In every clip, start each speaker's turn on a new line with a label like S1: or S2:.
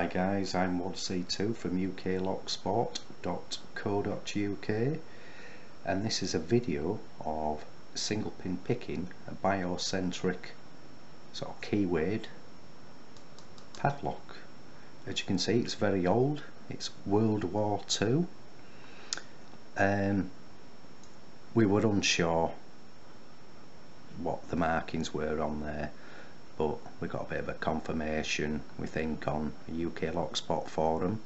S1: Hi guys, I'm WW2 from uklocksport.co.uk, and this is a video of single pin picking a Bicentric sort of Keyway padlock. As you can see, it's very old. It's World War II. We were unsure what the markings were on there, but we got a bit of a confirmation, we think, on a UK Lockspot forum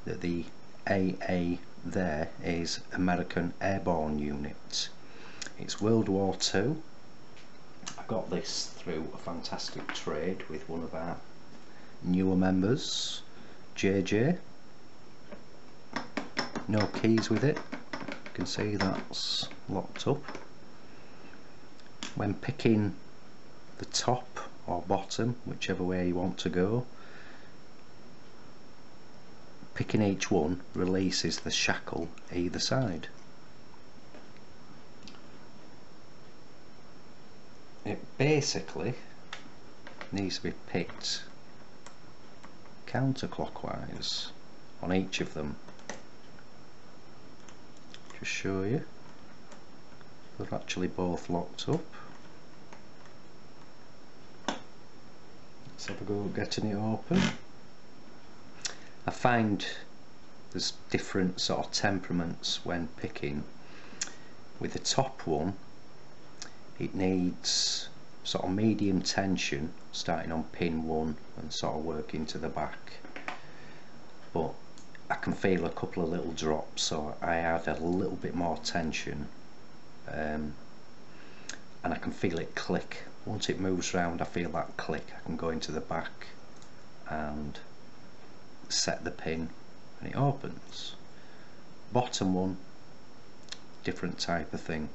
S1: that the AA there is American Airborne Unit. It's World War II. I got this through a fantastic trade with one of our newer members, JJ. No keys with it. You can see that's locked up. When picking the top or bottom, whichever way you want to go, picking each one releases the shackle either side. It basically needs to be picked counterclockwise on each of them. Just show you, they're actually both locked up. Let's have a go at getting it open. I find there's different sort of temperaments when picking. With the top one, it needs sort of medium tension, starting on pin 1 and sort of working to the back. But I can feel a couple of little drops, so I add a little bit more tension, and I can feel it click. Once it moves round, I feel that click. I can go into the back and set the pin and it opens. Bottom one, different type of thing.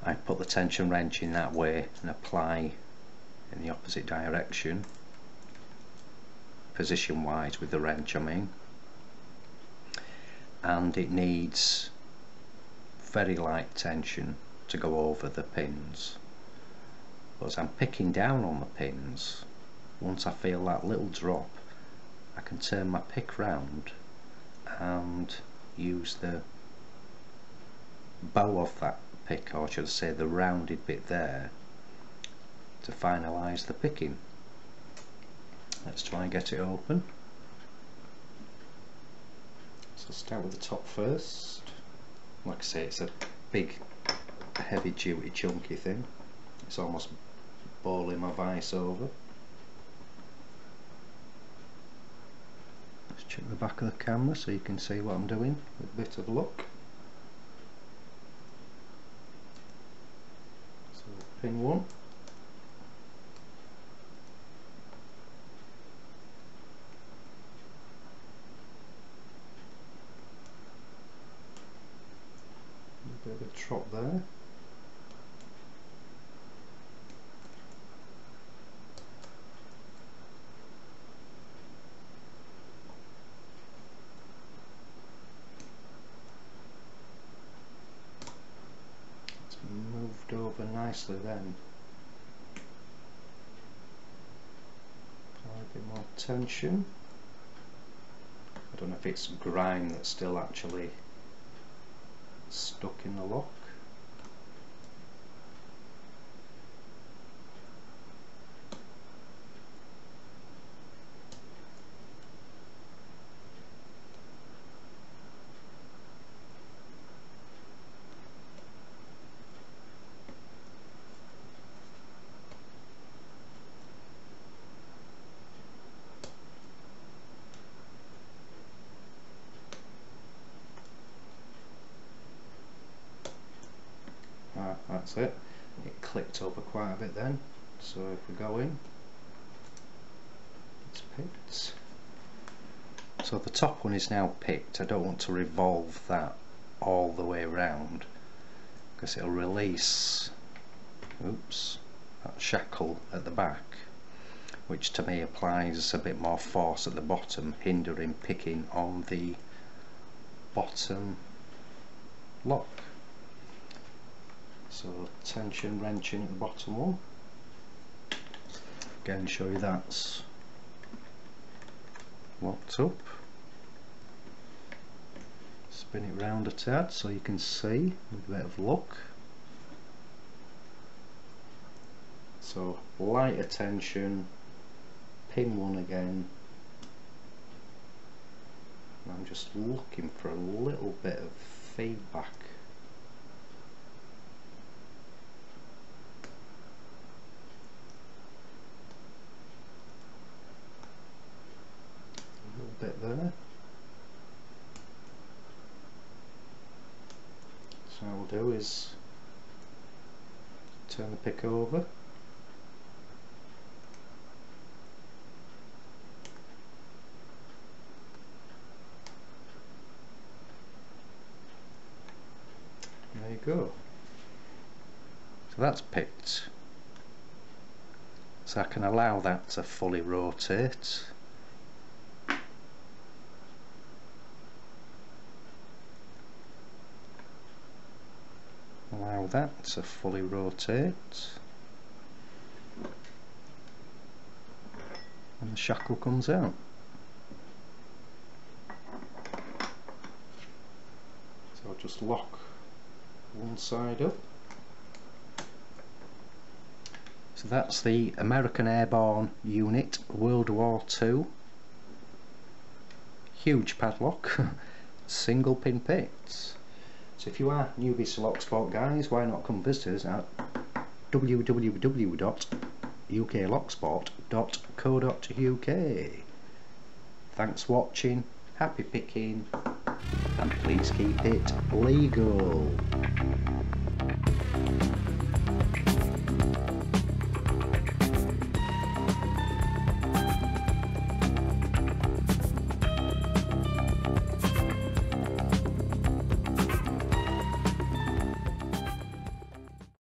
S1: I put the tension wrench in that way and apply in the opposite direction, position wise with the wrench I mean, and it needs very light tension to go over the pins. But as I'm picking down on the pins, once I feel that little drop, I can turn my pick round and use the bow of that pick, or should I say the rounded bit there, to finalise the picking. Let's try and get it open. So start with the top first. Like I say, it's a big, heavy duty, chunky thing. It's almost bowling my vice over. Let's check the back of the camera so you can see what I'm doing with a bit of luck. So pin 1. A bit of a trot there. It's moved over nicely then. Apply a bit more tension. I don't know if it's grime that's still actually stuck in the lock. That's it. It clicked over quite a bit then. So if we go in, it's picked. So the top one is now picked. I don't want to revolve that all the way around because it'll release, oops, that shackle at the back, which to me applies a bit more force at the bottom, hindering picking on the bottom lock. So tension wrenching at the bottom one. Again, show you that's locked up. Spin it round a tad so you can see with a bit of luck. So light attention, pin one again. I'm just looking for a little bit of feedback. A little bit there. So what we'll do is turn the pick over. There you go. So that's picked. So I can allow that to fully rotate. Allow that to fully rotate. And the shackle comes out. So I'll just lock one side up. So that's the American Airborne Unit World War II. Huge padlock, single pin picked. So if you are newbies to Locksport guys, why not come visit us at www.uklocksport.co.uk. Thanks for watching, happy picking, and please keep it legal.